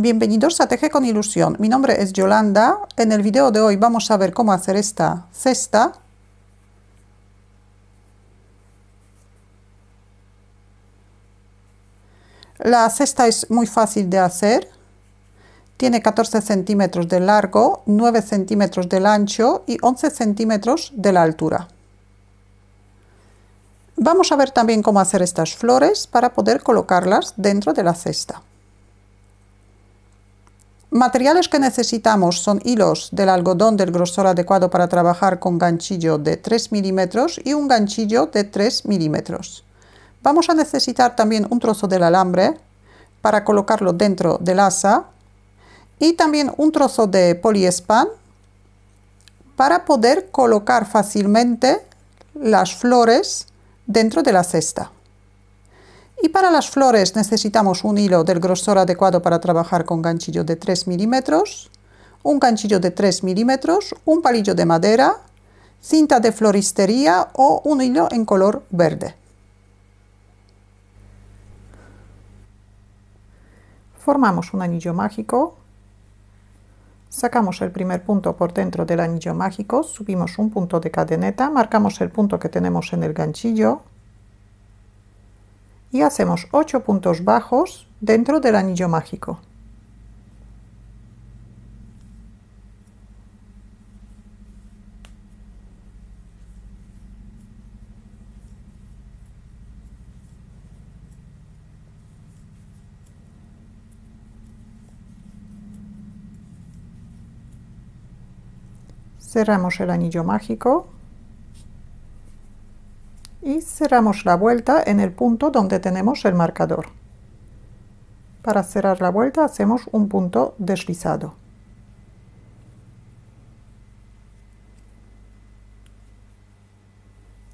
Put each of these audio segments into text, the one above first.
Bienvenidos a Teje con Ilusión. Mi nombre es Yolanda. En el video de hoy vamos a ver cómo hacer esta cesta. La cesta es muy fácil de hacer. Tiene 14 centímetros de largo, 9 centímetros del ancho y 11 centímetros de la altura. Vamos a ver también cómo hacer estas flores para poder colocarlas dentro de la cesta. Materiales que necesitamos son hilos del algodón del grosor adecuado para trabajar con ganchillo de 3 milímetros y un ganchillo de 3 milímetros. Vamos a necesitar también un trozo del alambre para colocarlo dentro del asa y también un trozo de poliespan para poder colocar fácilmente las flores dentro de la cesta. Y para las flores necesitamos un hilo del grosor adecuado para trabajar con ganchillo de 3 milímetros, un ganchillo de 3 milímetros, un palillo de madera, cinta de floristería o un hilo en color verde. Formamos un anillo mágico, sacamos el primer punto por dentro del anillo mágico, subimos un punto de cadeneta, marcamos el punto que tenemos en el ganchillo, y hacemos 8 puntos bajos dentro del anillo mágico. Cerramos el anillo mágico y cerramos la vuelta en el punto donde tenemos el marcador. Para cerrar la vuelta hacemos un punto deslizado.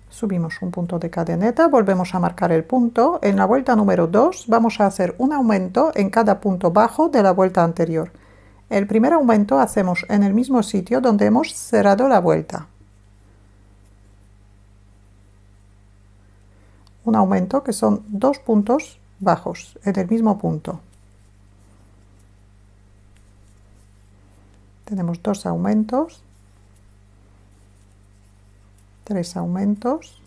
Subimos un punto de cadeneta, volvemos a marcar el punto. En la vuelta número 2 vamos a hacer un aumento en cada punto bajo de la vuelta anterior. El primer aumento hacemos en el mismo sitio donde hemos cerrado la vuelta. Un aumento que son 2 puntos bajos en el mismo punto. Tenemos 2 aumentos, 3 aumentos,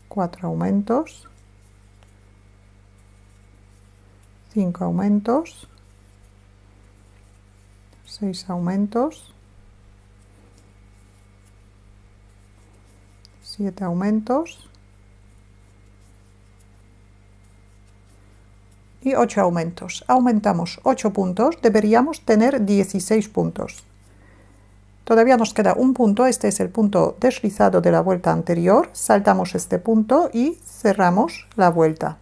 4 aumentos, 5 aumentos, 6 aumentos, 7 aumentos y 8 aumentos. Aumentamos 8 puntos, deberíamos tener 16 puntos. Todavía nos queda un punto, este es el punto deslizado de la vuelta anterior. Saltamos este punto y cerramos la vuelta.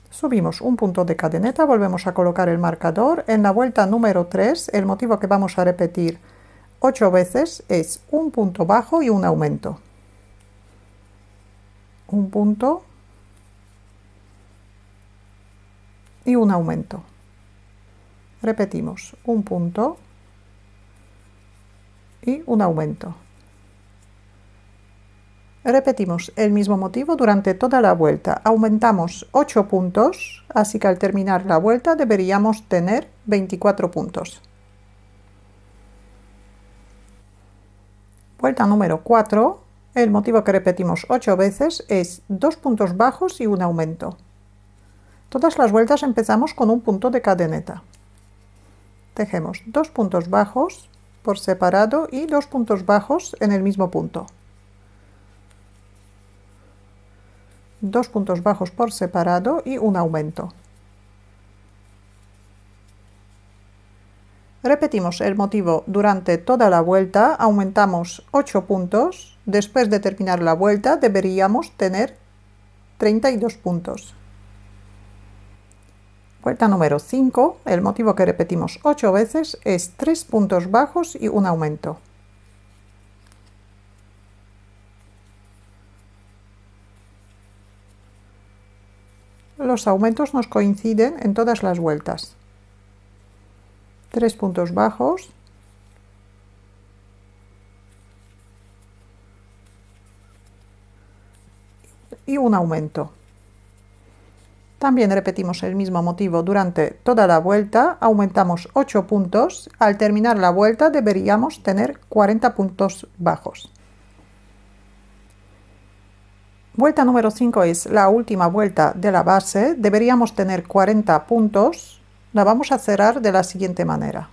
Subimos un punto de cadeneta, volvemos a colocar el marcador. En la vuelta número 3, el motivo que vamos a repetir 8 veces es un punto bajo y un aumento. Un punto y un aumento. Repetimos, un punto y un aumento. Repetimos el mismo motivo durante toda la vuelta. Aumentamos 8 puntos, así que al terminar la vuelta deberíamos tener 24 puntos. Vuelta número 4. El motivo que repetimos 8 veces es 2 puntos bajos y un aumento. Todas las vueltas empezamos con un punto de cadeneta. Tejemos 2 puntos bajos por separado y 2 puntos bajos en el mismo punto. 2 puntos bajos por separado y un aumento. Repetimos el motivo durante toda la vuelta, aumentamos 8 puntos. Después de terminar la vuelta deberíamos tener 32 puntos. Vuelta número 5, el motivo que repetimos 8 veces es 3 puntos bajos y un aumento. Los aumentos nos coinciden en todas las vueltas. 3 puntos bajos, y un aumento. También repetimos el mismo motivo durante toda la vuelta, aumentamos 8 puntos, al terminar la vuelta deberíamos tener 40 puntos bajos. Vuelta número 5 es la última vuelta de la base, deberíamos tener 40 puntos, la vamos a cerrar de la siguiente manera.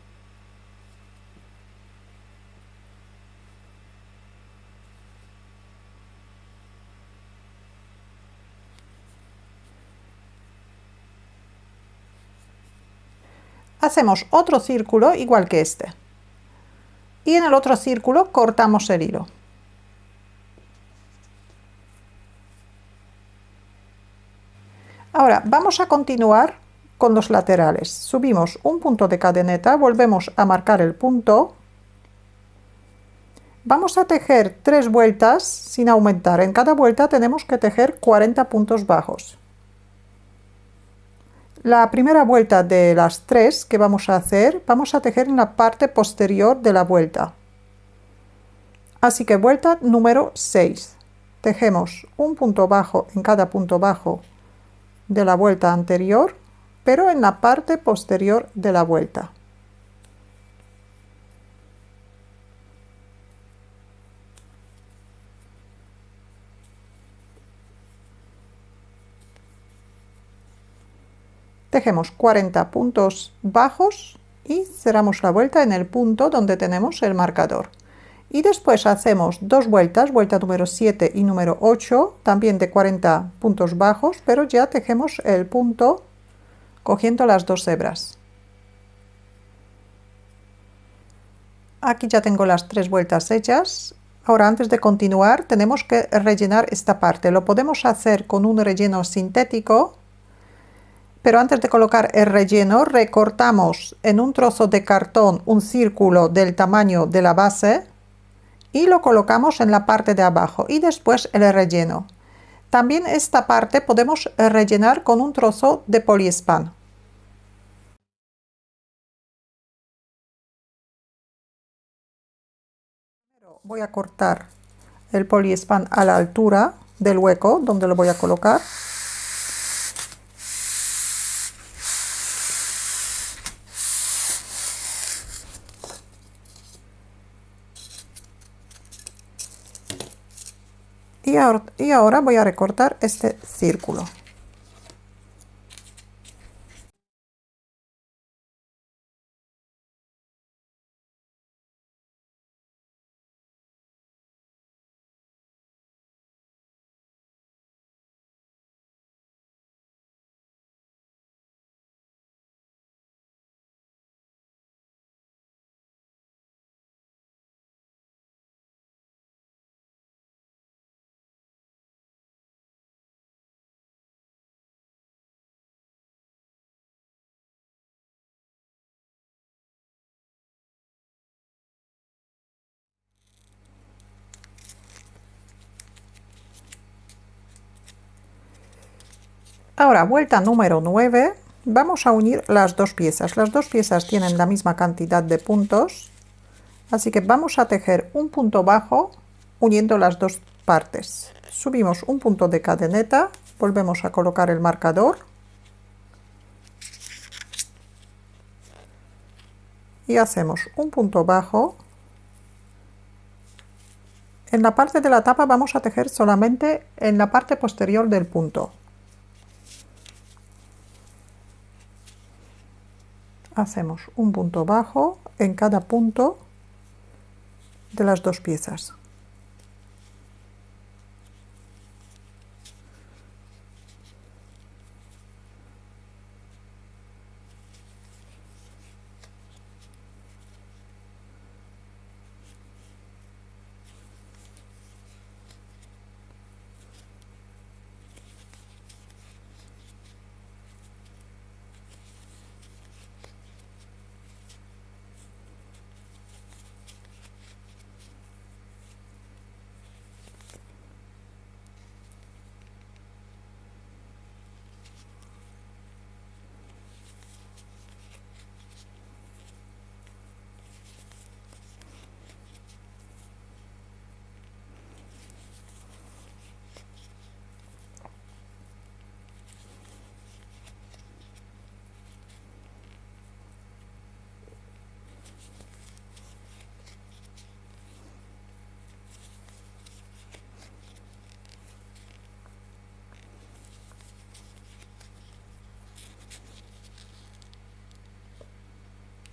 Hacemos otro círculo igual que este. Y en el otro círculo cortamos el hilo. Ahora vamos a continuar con los laterales. Subimos un punto de cadeneta, volvemos a marcar el punto. Vamos a tejer 3 vueltas sin aumentar. En cada vuelta tenemos que tejer 40 puntos bajos. La primera vuelta de las 3 que vamos a hacer, vamos a tejer en la parte posterior de la vuelta. Así que vuelta número 6. Tejemos un punto bajo en cada punto bajo de la vuelta anterior, pero en la parte posterior de la vuelta. Tejemos 40 puntos bajos y cerramos la vuelta en el punto donde tenemos el marcador. Y después hacemos 2 vueltas, vuelta número 7 y número 8, también de 40 puntos bajos, pero ya tejemos el punto cogiendo las 2 hebras. Aquí ya tengo las 3 vueltas hechas. Ahora, antes de continuar, tenemos que rellenar esta parte. Lo podemos hacer con un relleno sintético, pero antes de colocar el relleno, recortamos en un trozo de cartón un círculo del tamaño de la base y lo colocamos en la parte de abajo y después el relleno. También esta parte podemos rellenar con un trozo de poliespan. Voy a cortar el poliespan a la altura del hueco donde lo voy a colocar. Y ahora voy a recortar este círculo. Ahora, vuelta número 9, vamos a unir las dos piezas. Las dos piezas tienen la misma cantidad de puntos, así que vamos a tejer un punto bajo uniendo las dos partes. Subimos un punto de cadeneta, volvemos a colocar el marcador y hacemos un punto bajo. En la parte de la tapa vamos a tejer solamente en la parte posterior del punto. Hacemos un punto bajo en cada punto de las dos piezas.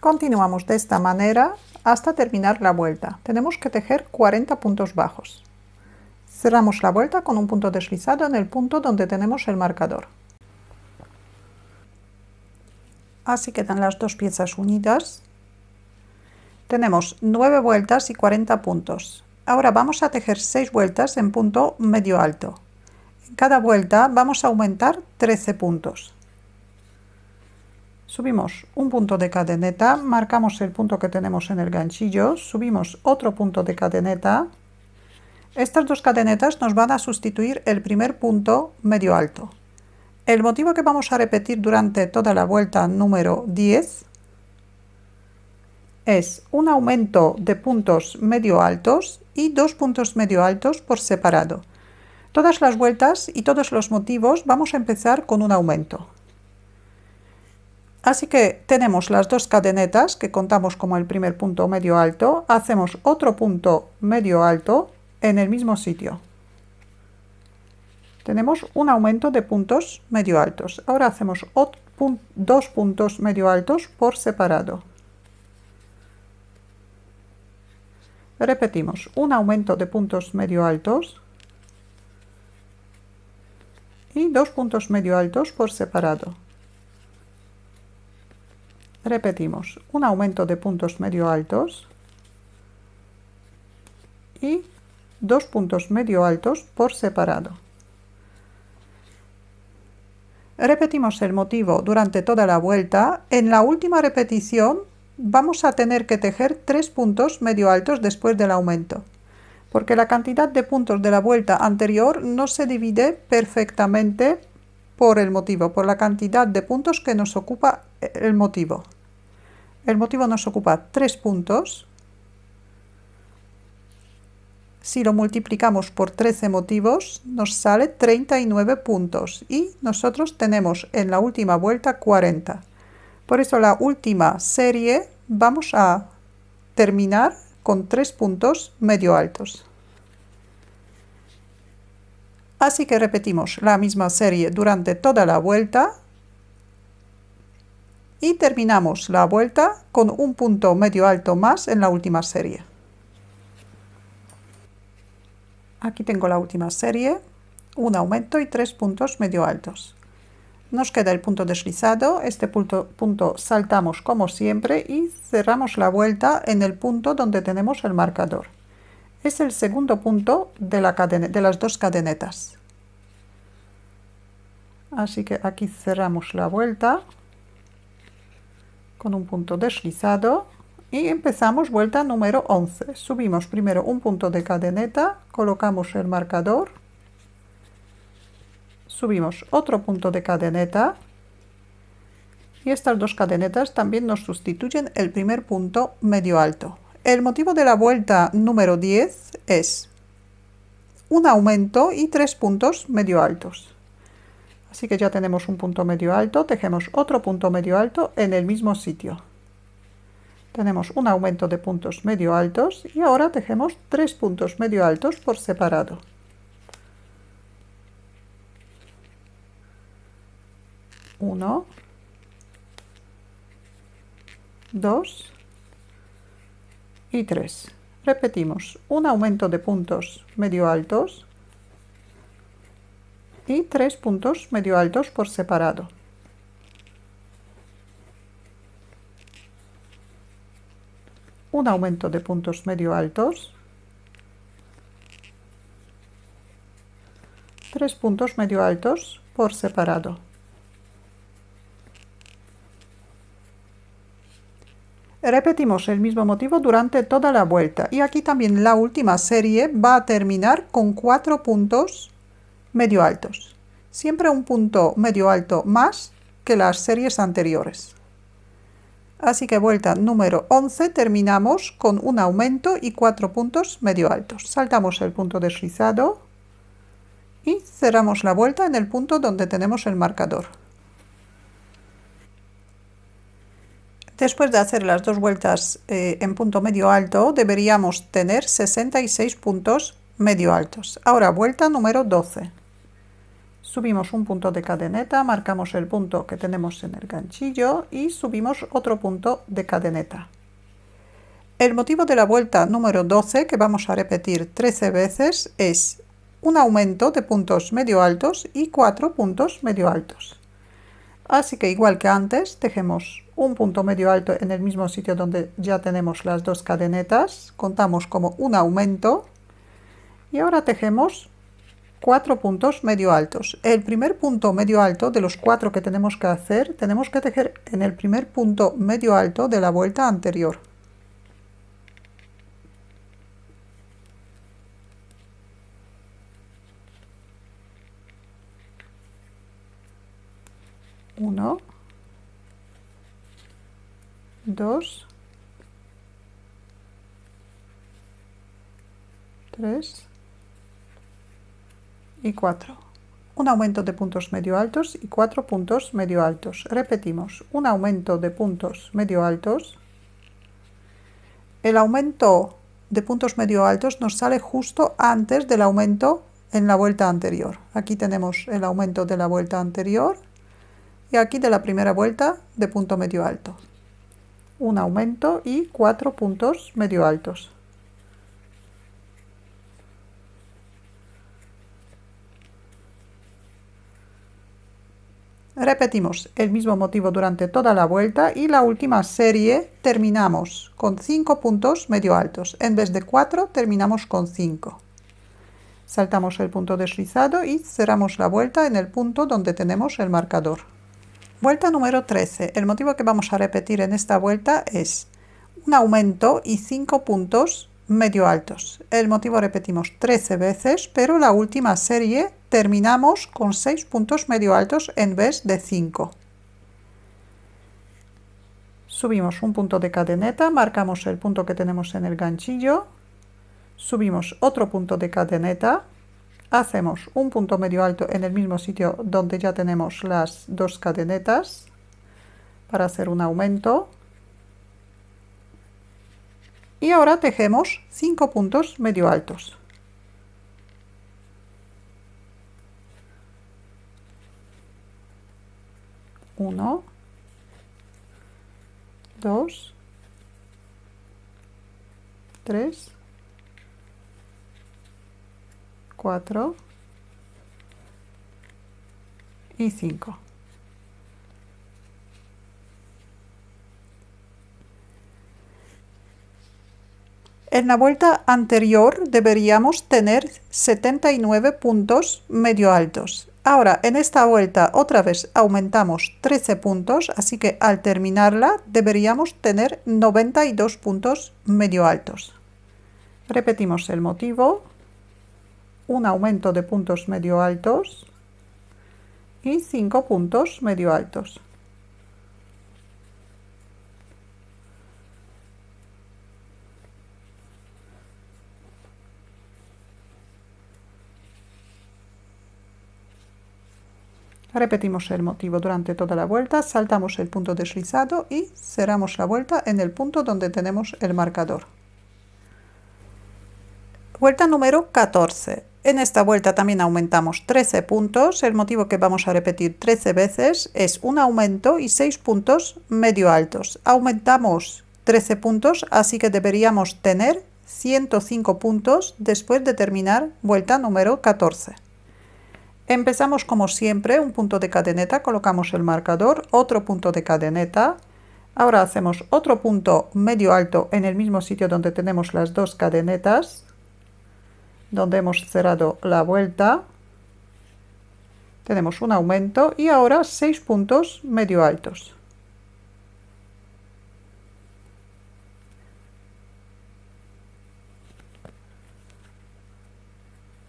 Continuamos de esta manera hasta terminar la vuelta. Tenemos que tejer 40 puntos bajos. Cerramos la vuelta con un punto deslizado en el punto donde tenemos el marcador. Así quedan las dos piezas unidas. Tenemos 9 vueltas y 40 puntos. Ahora vamos a tejer 6 vueltas en punto medio alto. En cada vuelta vamos a aumentar 13 puntos. Subimos un punto de cadeneta, marcamos el punto que tenemos en el ganchillo, subimos otro punto de cadeneta. Estas dos cadenetas nos van a sustituir el primer punto medio alto. El motivo que vamos a repetir durante toda la vuelta número 10 es un aumento de puntos medio altos y 2 puntos medio altos por separado. Todas las vueltas y todos los motivos vamos a empezar con un aumento. Así que tenemos las dos cadenetas que contamos como el primer punto medio alto, hacemos otro punto medio alto en el mismo sitio. Tenemos un aumento de puntos medio altos. Ahora hacemos dos puntos medio altos por separado. Repetimos, un aumento de puntos medio altos y 2 puntos medio altos por separado. Repetimos, un aumento de puntos medio altos y 2 puntos medio altos por separado. Repetimos el motivo durante toda la vuelta. En la última repetición vamos a tener que tejer 3 puntos medio altos después del aumento, porque la cantidad de puntos de la vuelta anterior no se divide perfectamente por el motivo, por la cantidad de puntos que nos ocupa el motivo. El motivo nos ocupa 3 puntos. Si lo multiplicamos por 13 motivos, nos sale 39 puntos y nosotros tenemos en la última vuelta 40. Por eso la última serie vamos a terminar con 3 puntos medio altos. Así que repetimos la misma serie durante toda la vuelta y terminamos la vuelta con un punto medio alto más en la última serie. Aquí tengo la última serie, un aumento y 3 puntos medio altos. Nos queda el punto deslizado, este punto saltamos como siempre y cerramos la vuelta en el punto donde tenemos el marcador. Es el segundo punto de las dos cadenetas. Así que aquí cerramos la vuelta con un punto deslizado y empezamos vuelta número 11. Subimos primero un punto de cadeneta, colocamos el marcador, subimos otro punto de cadeneta y estas dos cadenetas también nos sustituyen el primer punto medio alto. El motivo de la vuelta número 10 es un aumento y 3 puntos medio altos. Así que ya tenemos un punto medio alto, tejemos otro punto medio alto en el mismo sitio. Tenemos un aumento de puntos medio altos y ahora tejemos 3 puntos medio altos por separado. Uno, 2 y 3. Repetimos, un aumento de puntos medio altos y 3 puntos medio altos por separado. Un aumento de puntos medio altos, 3 puntos medio altos por separado. Repetimos el mismo motivo durante toda la vuelta y aquí también la última serie va a terminar con 4 puntos medio altos. Siempre un punto medio alto más que las series anteriores. Así que vuelta número 11 terminamos con un aumento y 4 puntos medio altos. Saltamos el punto deslizado y cerramos la vuelta en el punto donde tenemos el marcador. Después de hacer las dos vueltas en punto medio alto, deberíamos tener 66 puntos medio altos. Ahora vuelta número 12. Subimos un punto de cadeneta, marcamos el punto que tenemos en el ganchillo y subimos otro punto de cadeneta. El motivo de la vuelta número 12, que vamos a repetir 13 veces, es un aumento de puntos medio altos y 4 puntos medio altos. Así que igual que antes, tejemos un punto medio alto en el mismo sitio donde ya tenemos las dos cadenetas, contamos como un aumento y ahora tejemos 4 puntos medio altos. El primer punto medio alto de los 4 que tenemos que hacer, tenemos que tejer en el primer punto medio alto de la vuelta anterior. Uno, dos, tres y 4. Un aumento de puntos medio altos y 4 puntos medio altos. Repetimos, un aumento de puntos medio altos. El aumento de puntos medio altos nos sale justo antes del aumento en la vuelta anterior. Aquí tenemos el aumento de la vuelta anterior y aquí de la primera vuelta de punto medio alto. Un aumento y 4 puntos medio altos. Repetimos el mismo motivo durante toda la vuelta y la última serie terminamos con 5 puntos medio altos. En vez de 4 terminamos con 5. Saltamos el punto deslizado y cerramos la vuelta en el punto donde tenemos el marcador. Vuelta número 13. El motivo que vamos a repetir en esta vuelta es un aumento y 5 puntos medio altos. El motivo repetimos 13 veces, pero la última serie terminamos con 6 puntos medio altos en vez de 5. Subimos un punto de cadeneta, marcamos el punto que tenemos en el ganchillo, subimos otro punto de cadeneta, hacemos un punto medio alto en el mismo sitio donde ya tenemos las dos cadenetas para hacer un aumento. Y ahora tejemos 5 puntos medio altos. Uno, dos, tres, 4 y 5. En la vuelta anterior deberíamos tener 79 puntos medio altos. Ahora en esta vuelta otra vez aumentamos 13 puntos, así que al terminarla deberíamos tener 92 puntos medio altos. Repetimos el motivo, un aumento de puntos medio altos y 5 puntos medio altos. Repetimos el motivo durante toda la vuelta, saltamos el punto deslizado y cerramos la vuelta en el punto donde tenemos el marcador. Vuelta número 14. En esta vuelta también aumentamos 13 puntos. El motivo que vamos a repetir 13 veces es un aumento y 6 puntos medio altos. Aumentamos 13 puntos, así que deberíamos tener 105 puntos después de terminar vuelta número 14. Empezamos como siempre, un punto de cadeneta, colocamos el marcador, otro punto de cadeneta. Ahora hacemos otro punto medio alto en el mismo sitio donde tenemos las dos cadenetas, donde hemos cerrado la vuelta. Tenemos un aumento y ahora 6 puntos medio altos.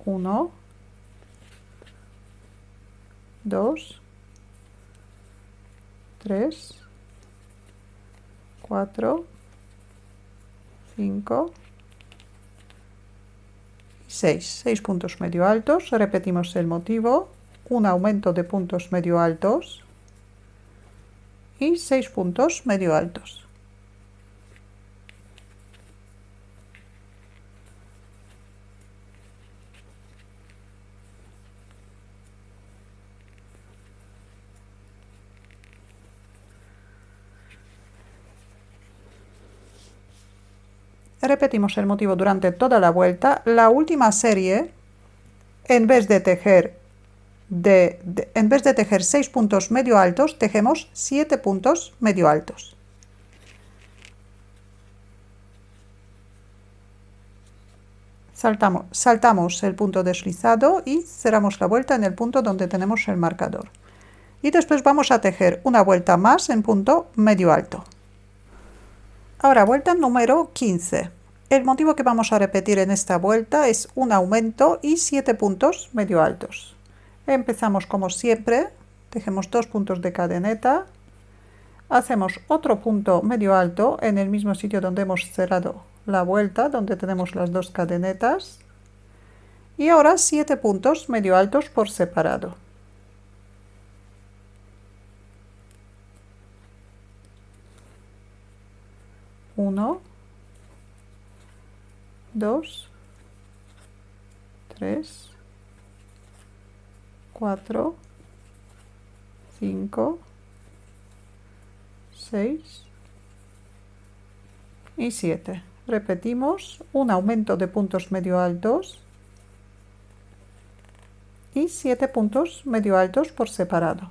Uno, 2, 3, 4, 5 y 6. 6 puntos medio altos. Repetimos el motivo. Un aumento de puntos medio altos y 6 puntos medio altos. Repetimos el motivo durante toda la vuelta. La última serie, en vez de tejer en vez de tejer 6 puntos medio altos, tejemos 7 puntos medio altos. Saltamos el punto deslizado y cerramos la vuelta en el punto donde tenemos el marcador. Y después vamos a tejer una vuelta más en punto medio alto. Ahora, vuelta número 15. El motivo que vamos a repetir en esta vuelta es un aumento y 7 puntos medio altos. Empezamos como siempre, tejemos 2 puntos de cadeneta, hacemos otro punto medio alto en el mismo sitio donde hemos cerrado la vuelta, donde tenemos las 2 cadenetas, y ahora 7 puntos medio altos por separado. Uno, 2, 3, 4, 5, 6 y 7. Repetimos un aumento de puntos medio altos y 7 puntos medio altos por separado.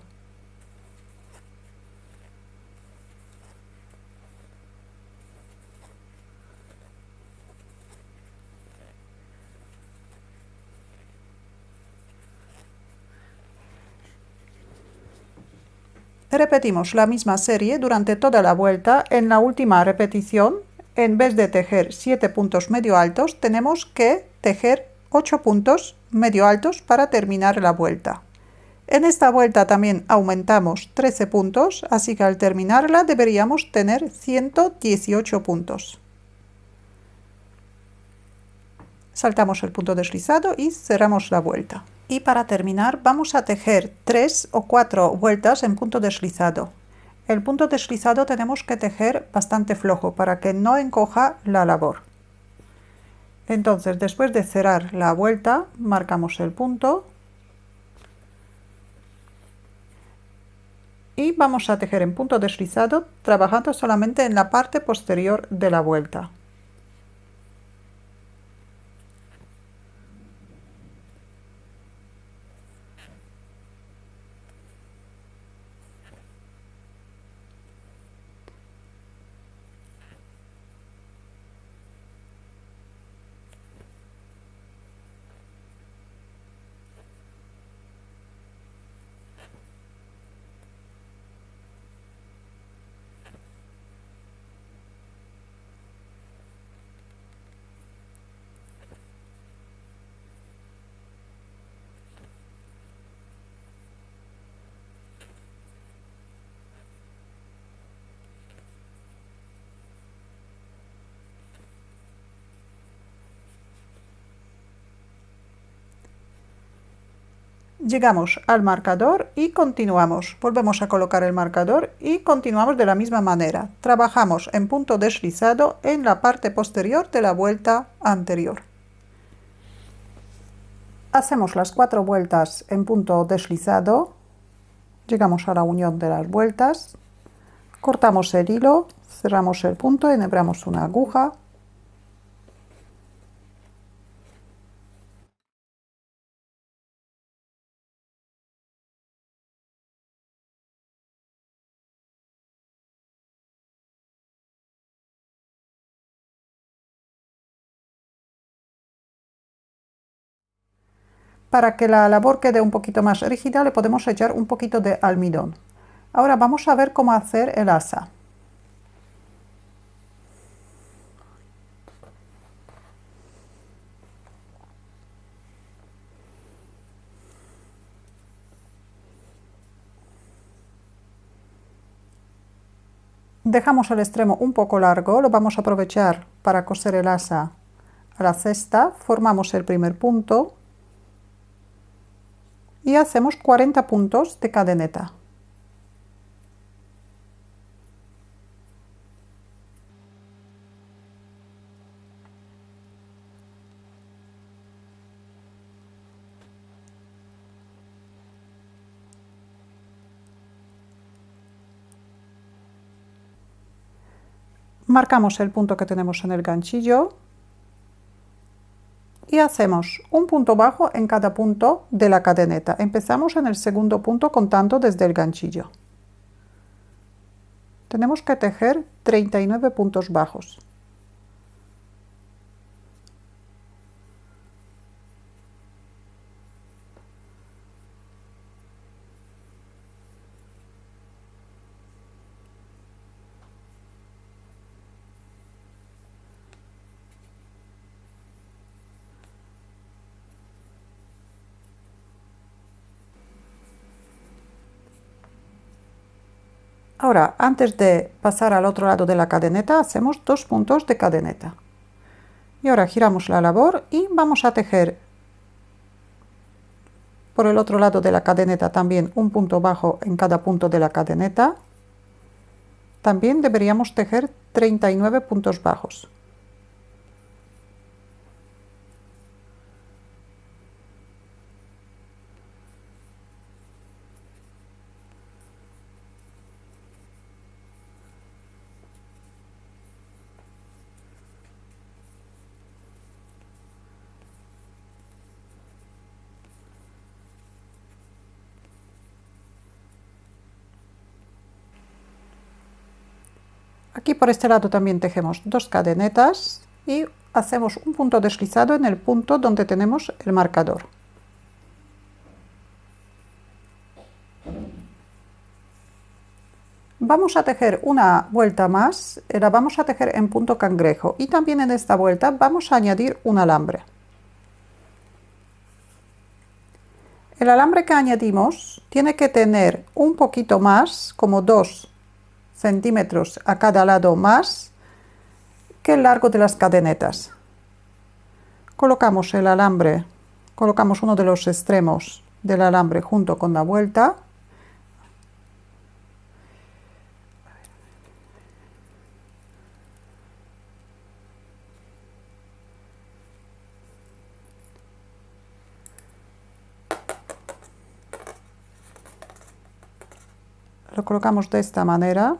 Repetimos la misma serie durante toda la vuelta. En la última repetición, en vez de tejer 7 puntos medio altos, tenemos que tejer 8 puntos medio altos para terminar la vuelta. En esta vuelta también aumentamos 13 puntos, así que al terminarla deberíamos tener 118 puntos. Saltamos el punto deslizado y cerramos la vuelta. Y para terminar vamos a tejer 3 o 4 vueltas en punto deslizado. El punto deslizado tenemos que tejer bastante flojo para que no encoja la labor. Entonces, después de cerrar la vuelta, marcamos el punto y vamos a tejer en punto deslizado trabajando solamente en la parte posterior de la vuelta. Llegamos al marcador y continuamos. Volvemos a colocar el marcador y continuamos de la misma manera. Trabajamos en punto deslizado en la parte posterior de la vuelta anterior. Hacemos las 4 vueltas en punto deslizado. Llegamos a la unión de las vueltas. Cortamos el hilo, cerramos el punto, enhebramos una aguja. Para que la labor quede un poquito más rígida le podemos echar un poquito de almidón. Ahora vamos a ver cómo hacer el asa. Dejamos el extremo un poco largo, lo vamos a aprovechar para coser el asa a la cesta, formamos el primer punto y hacemos 40 puntos de cadeneta. Marcamos el punto que tenemos en el ganchillo y hacemos un punto bajo en cada punto de la cadeneta. Empezamos en el segundo punto contando desde el ganchillo. Tenemos que tejer 39 puntos bajos. Ahora, antes de pasar al otro lado de la cadeneta, hacemos 2 puntos de cadeneta. Y ahora giramos la labor y vamos a tejer por el otro lado de la cadeneta también un punto bajo en cada punto de la cadeneta. También deberíamos tejer 39 puntos bajos. Aquí por este lado también tejemos 2 cadenetas y hacemos un punto deslizado en el punto donde tenemos el marcador. Vamos a tejer una vuelta más, la vamos a tejer en punto cangrejo y también en esta vuelta vamos a añadir un alambre. El alambre que añadimos tiene que tener un poquito más, como 2 centímetros a cada lado más que el largo de las cadenetas. Colocamos el alambre, colocamos uno de los extremos del alambre junto con la vuelta. Lo colocamos de esta manera.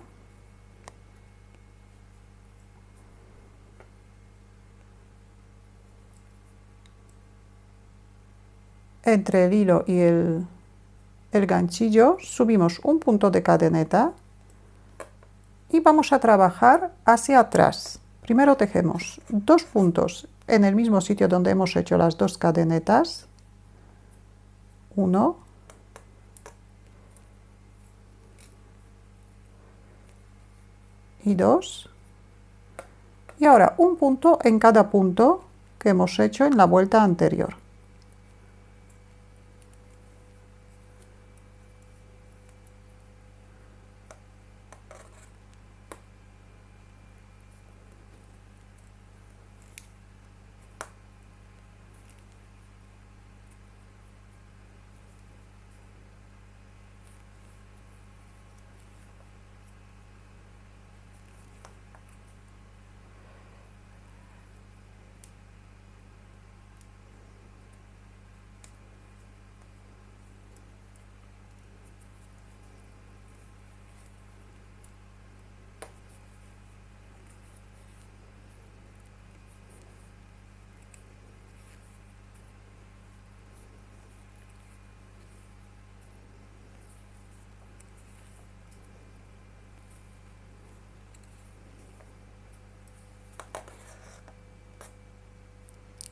Entre el hilo y el ganchillo subimos un punto de cadeneta y vamos a trabajar hacia atrás. Primero tejemos 2 puntos en el mismo sitio donde hemos hecho las 2 cadenetas. 1 y 2. Y ahora un punto en cada punto que hemos hecho en la vuelta anterior.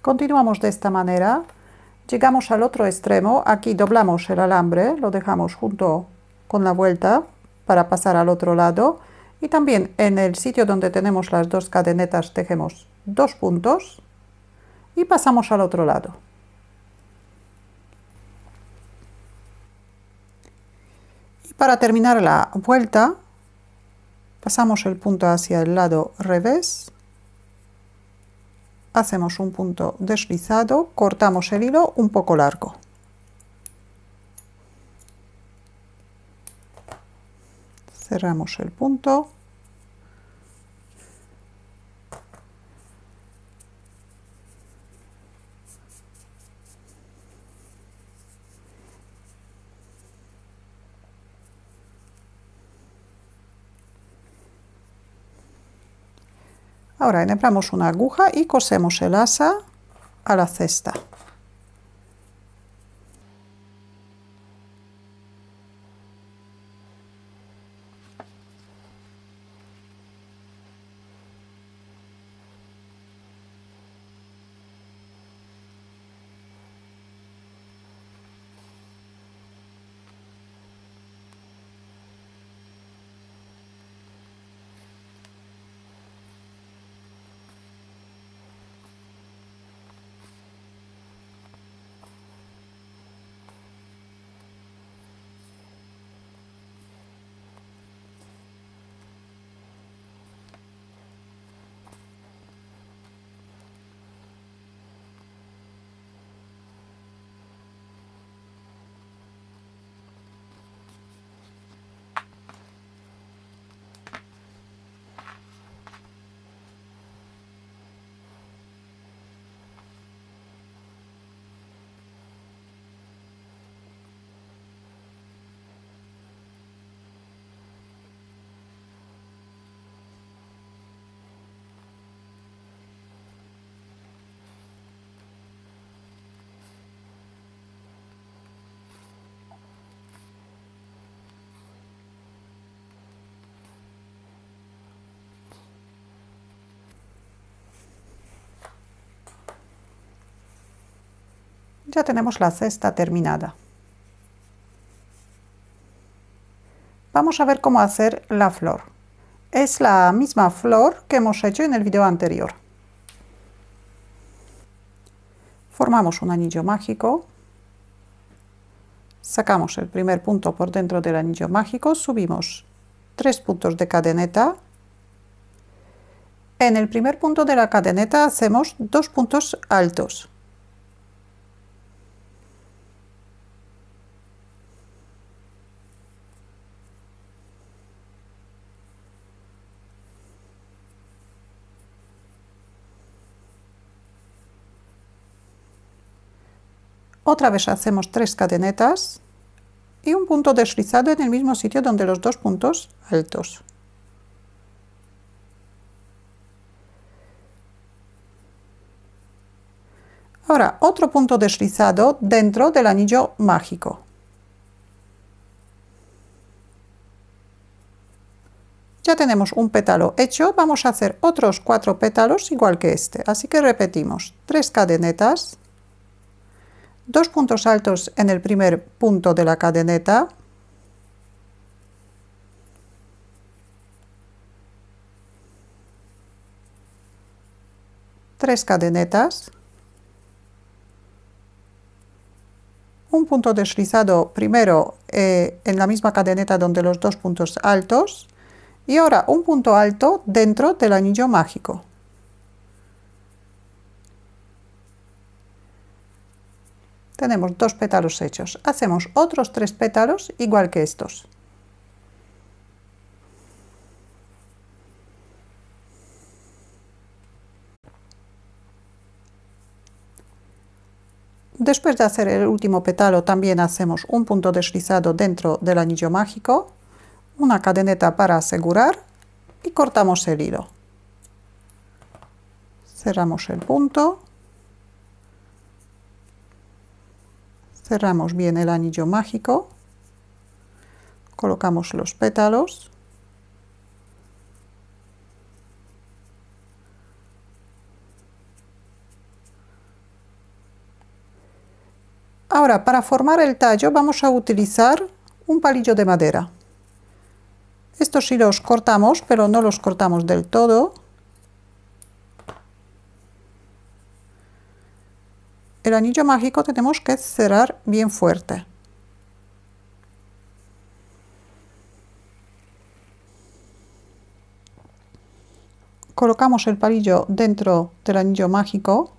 Continuamos de esta manera, llegamos al otro extremo, aquí doblamos el alambre, lo dejamos junto con la vuelta para pasar al otro lado y también en el sitio donde tenemos las 2 cadenetas tejemos 2 puntos y pasamos al otro lado. Y para terminar la vuelta, pasamos el punto hacia el lado revés. Hacemos un punto deslizado, cortamos el hilo un poco largo. Cerramos el punto. Ahora enhebramos una aguja y cosemos el asa a la cesta. Ya tenemos la cesta terminada. Vamos a ver cómo hacer la flor. Es la misma flor que hemos hecho en el video anterior. Formamos un anillo mágico. Sacamos el primer punto por dentro del anillo mágico, subimos 3 puntos de cadeneta. En el primer punto de la cadeneta hacemos 2 puntos altos. Otra vez hacemos 3 cadenetas y un punto deslizado en el mismo sitio donde los 2 puntos altos. Ahora otro punto deslizado dentro del anillo mágico. Ya tenemos un pétalo hecho, vamos a hacer otros 4 pétalos igual que este, así que repetimos 3 cadenetas, 2 puntos altos en el primer punto de la cadeneta, tres cadenetas, un punto deslizado primero en la misma cadeneta donde los 2 puntos altos y ahora un punto alto dentro del anillo mágico. Tenemos 2 pétalos hechos. Hacemos otros 3 pétalos igual que estos. Después de hacer el último pétalo también hacemos un punto deslizado dentro del anillo mágico, una cadeneta para asegurar y cortamos el hilo. Cerramos el punto, cerramos bien el anillo mágico, colocamos los pétalos, ahora para formar el tallo vamos a utilizar un palillo de madera. Estos sí los cortamos, pero no los cortamos del todo. El anillo mágico tenemos que cerrar bien fuerte. Colocamos el palillo dentro del anillo mágico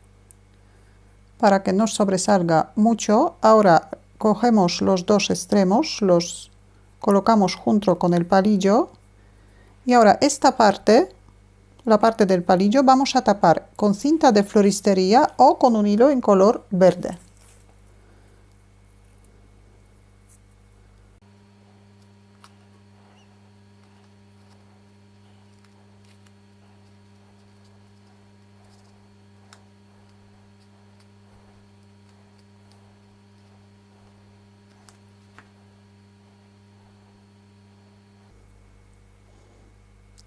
para que no sobresalga mucho. Ahora cogemos los dos extremos, los colocamos junto con el palillo y ahora esta parte, la parte del palillo, vamos a tapar con cinta de floristería o con un hilo en color verde.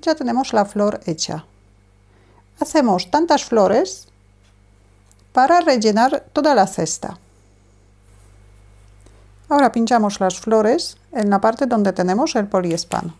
Ya tenemos la flor hecha. Hacemos tantas flores para rellenar toda la cesta. Ahora pinchamos las flores en la parte donde tenemos el poliespán.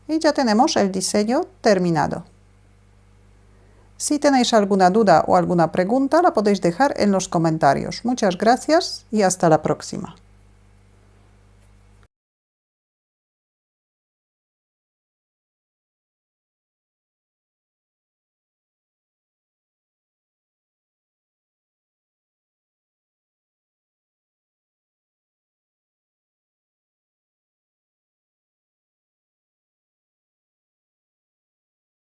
Y ya tenemos el diseño terminado. Si tenéis alguna duda o alguna pregunta, la podéis dejar en los comentarios. Muchas gracias y hasta la próxima.